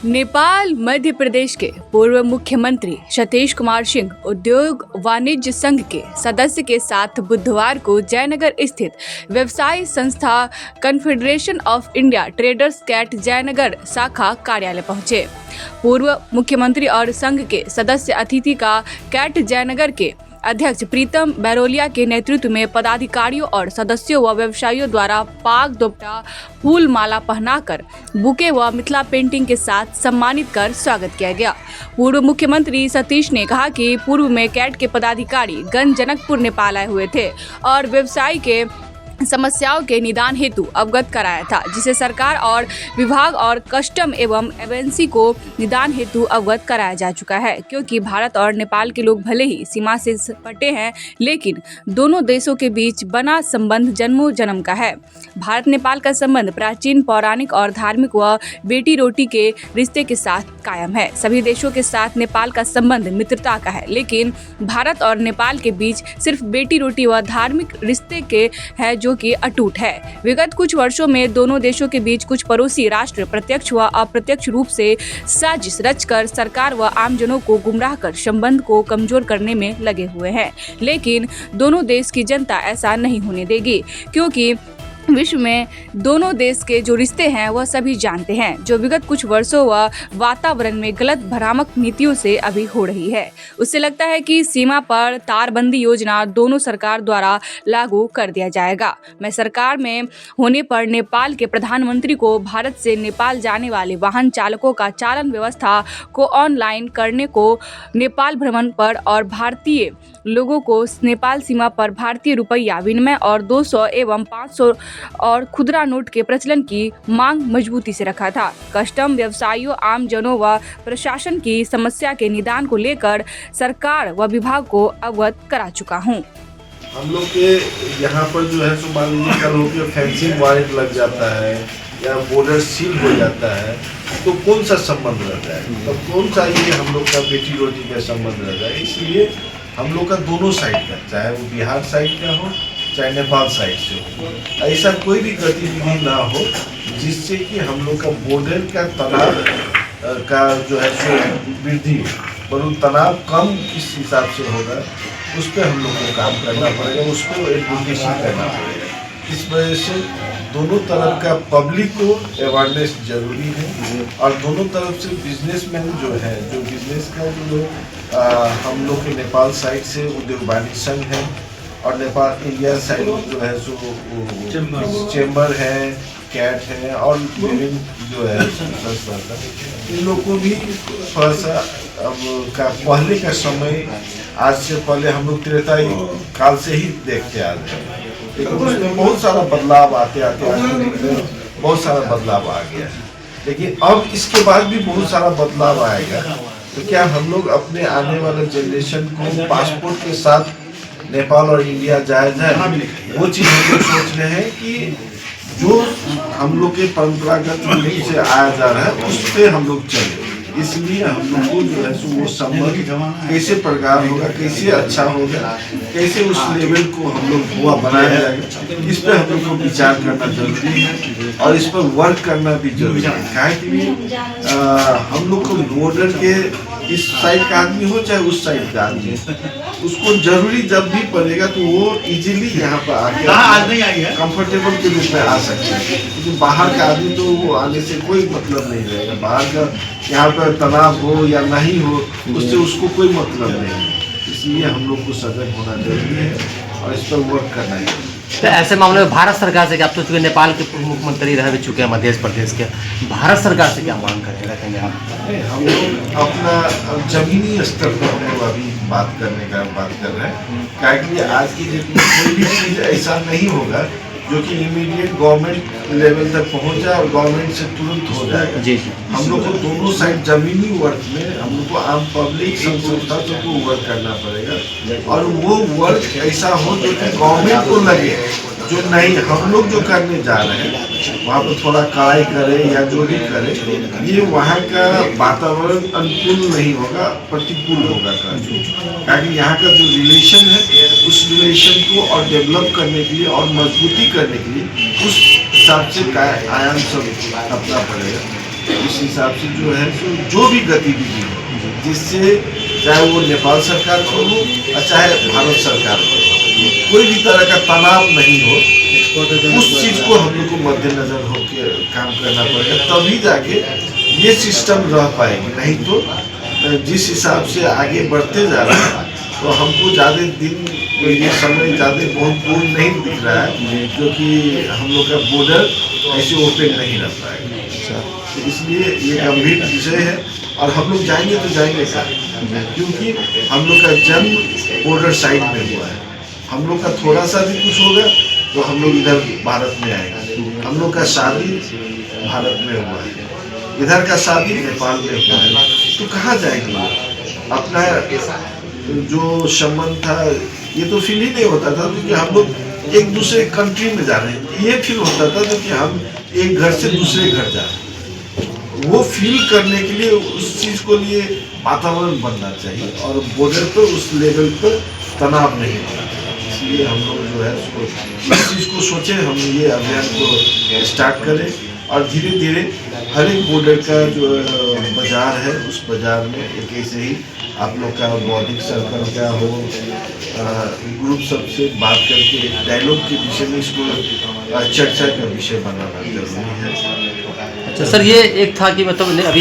नेपाल मध्य प्रदेश के पूर्व मुख्यमंत्री सतीश कुमार सिंह उद्योग वाणिज्य संघ के सदस्य के साथ बुधवार को जयनगर स्थित व्यवसाय संस्था confederation of India traders CAIT Jaynagar शाखा कार्यालय पहुंचे। पूर्व मुख्यमंत्री और संघ के सदस्य अतिथि का कैट जयनगर के अध्यक्ष प्रीतम बैरोलिया के नेतृत्व में पदाधिकारियों और सदस्यों व व्यवसायियों द्वारा पाग दोपटा फूल माला पहनाकर बुके व मिथिला पेंटिंग के साथ सम्मानित कर स्वागत किया गया। पूर्व मुख्यमंत्री सतीश ने कहा कि पूर्व में कैट के पदाधिकारी गण जनकपुर नेपाल आए हुए थे और व्यवसाय के समस्याओं के निदान हेतु अवगत कराया था, जिसे सरकार और विभाग और कस्टम एवं एजेंसी को निदान हेतु अवगत कराया जा चुका है। क्योंकि भारत और नेपाल के लोग भले ही सीमा से सटे हैं, लेकिन दोनों देशों के बीच बना संबंध जन्मों जन्म का है। भारत नेपाल का संबंध प्राचीन, पौराणिक और धार्मिक व बेटी रोटी के रिश्ते के साथ कायम है। सभी देशों के साथ नेपाल का संबंध मित्रता का है, लेकिन भारत और नेपाल के बीच सिर्फ बेटी रोटी व धार्मिक रिश्ते के है जो कि अटूट है। विगत कुछ वर्षों में दोनों देशों के बीच कुछ पड़ोसी राष्ट्र प्रत्यक्ष व अप्रत्यक्ष रूप से साजिश रचकर सरकार व आमजनों को गुमराह कर संबंध को कमजोर करने में लगे हुए हैं, लेकिन दोनों देश की जनता ऐसा नहीं होने देगी, क्योंकि विश्व में दोनों देश के जो रिश्ते हैं वह सभी जानते हैं, जो विगत कुछ वर्षों व वातावरण में गलत भ्रामक नीतियों से अभी हो रही है। उससे लगता है कि सीमा पर तारबंदी योजना दोनों सरकार द्वारा लागू कर दिया जाएगा। मैं सरकार में होने पर नेपाल के प्रधानमंत्री को भारत से नेपाल जाने वाले वाहन चालकों का चालन व्यवस्था को ऑनलाइन करने को, नेपाल भ्रमण पर और भारतीय लोगों को नेपाल सीमा पर भारतीय रुपया विनिमय और 200 एवं 500 और खुदरा नोट के प्रचलन की मांग मजबूती से रखा था। कस्टम व्यवसायियों, आम जनों व प्रशासन की समस्या के निदान को लेकर सरकार व विभाग को अवगत करा चुका हूं। हम लोग के यहाँ पर जो है सो मान लीजिए कल होकर फेंसिंग वारंट लग जाता है या बॉर्डर सील हो जाता है, तो कौन सा संबंध रहता है, तो कौन सा ये हम लोग का बेटी रोटी का संबंध रहता है। इसलिए हम लोग का दोनों साइड का, चाहे वो बिहार साइड का हो चाहे नेपाल साइड से हो, ऐसा कोई भी गतिविधि ना हो जिससे कि हम लोग का बॉर्डर का तनाव का जो है सो वृद्धि, पर तनाव कम किस हिसाब से होगा उस पर हम लोग को काम करना पड़ेगा, उस पर एडवोकेसी करना पड़ेगा। इस वजह से दोनों तरफ का पब्लिक को अवेयरनेस जरूरी है और दोनों तरफ से बिजनेसमैन जो है, जो बिजनेस का जो हम लोग के नेपाल साइड से उद्योग वाणिज्य संघ है और नेपाल इंडिया साइड जो है सो चेम्बर है, कैट है और विभिन्न जो है इन लोग को भी थोड़ा सा अब का पहले का समय, आज से पहले हम लोग त्रेता काल से ही देखते आ रहे हैं, लेकिन उसमें बहुत सारा बदलाव आते बहुत सारा बदलाव आ गया है। लेकिन अब इसके बाद भी बहुत सारा बदलाव आएगा, तो क्या हम लोग अपने आने वाले जनरेशन को पासपोर्ट के साथ नेपाल और इंडिया जाए, वो चीज़ हम लोग सोच रहे हैं कि जो हम लोग के परंपरागत रूप से आया जा रहा है उस पर हम लोग चले। इसलिए हम लोग को जो है सो वो संबंध कैसे प्रकार होगा, कैसे अच्छा होगा, कैसे उस लेवल को हम लोग हुआ बनाया जाएगा, इस पर हम लोग को विचार करना जरूरी है और इस पर वर्क करना भी जरूरी है। काहे कि हम लोग को बॉर्डर के इस साइड का आदमी हो चाहे उस साइड का आदमी, उसको जरूरी जब भी पड़ेगा तो वो इजीली यहाँ पर आके कंफर्टेबल के रूप में आ सकते हैं, क्योंकि बाहर का आदमी तो वो आने से कोई मतलब नहीं रहेगा। बाहर का यहाँ पर तनाव हो या नहीं हो उससे उसको कोई मतलब नहीं है। इसलिए हम लोग को सजग होना जरूरी है और इस पर वर्क करना है। तो ऐसे मामले में भारत सरकार से, आप तो चूँकि नेपाल के पूर्व मुख्यमंत्री रह भी चुके हैं मध्य प्रदेश के, भारत सरकार से क्या मांग करेंगे आप? हम लोग अपना जमीनी स्तर पर हम लोग अभी बात करने का बात कर रहे हैं, क्योंकि आज की डेट में कोई भी चीज़ ऐसा नहीं होगा जो कि इमीडिएट गवर्नमेंट लेवल तक पहुंच जाए और गवर्नमेंट से तुरंत हो जाएगा। जी हम लोग को दोनों साइड जमीनी वर्क में हम लोग को आम पब्लिक संस्था को वर्क करना पड़ेगा और वो वर्क ऐसा हो जो कि गवर्नमेंट को लगे, जो नहीं हम लोग जो करने जा रहे हैं वहाँ पर थोड़ा कड़ाई करे या जो भी करे, ये वहाँ का वातावरण अनुकूल नहीं होगा, प्रतिकूल होगा। क्योंकि यहाँ का जो रिलेशन है उस रिलेशन को और डेवलप करने के लिए और मजबूती करने के लिए उस हिसाब से आयाम सब अपना पड़ेगा। इस हिसाब से जो है सो जो भी गतिविधि हो, जिससे चाहे वो नेपाल सरकार को हो और चाहे भारत सरकार को हो, कोई भी तरह का तनाव नहीं हो, उस चीज को हम लोग को मद्देनजर होकर काम करना पड़ेगा, तभी जाके ये सिस्टम रह पाएगी। नहीं तो जिस हिसाब से आगे बढ़ते जा रहा है तो हमको ज़्यादा दिन ये समय ज़्यादा बहुत दूर नहीं दिख रहा है, क्योंकि हम लोग का बॉर्डर ऐसे ओपन नहीं रह पाएगा। तो इसलिए ये गंभीर विषय है और हम लोग जाएंगे तो जाएंगे सर, क्योंकि हम लोग का जन्म बॉर्डर साइड में हुआ है। हम लोग का थोड़ा सा भी कुछ होगा तो हम लोग इधर भारत में आएंगे। हम लोग का शादी भारत में हुआ है, इधर का शादी नेपाल में हुआ है, तो कहाँ जाएंगे? अपना जो संबंध था ये तो फील ही नहीं होता था, क्योंकि हम लोग एक दूसरे कंट्री में जा रहे हैं। ये फील होता था क्योंकि हम एक घर से दूसरे घर जा रहे हैं। वो फील करने के लिए उस चीज़ को लिए वातावरण बनना चाहिए और बॉर्डर पर उस लेवल पर तनाव नहीं होना चाहिए। इसलिए हम लोग जो है उसको इस चीज़ को सोचे, हम ये अभियान को स्टार्ट करें और धीरे धीरे हर एक बॉर्डर का जो बाज़ार है उस बाज़ार में एक ऐसे ही आप लोग का बौद्धिक सर्कल क्या हो, ग्रुप सबसे बात करके डायलॉग के विषय में इसको चर्चा का विषय बनाना जरूरी है। अच्छा सर, ये एक था कि मतलब अभी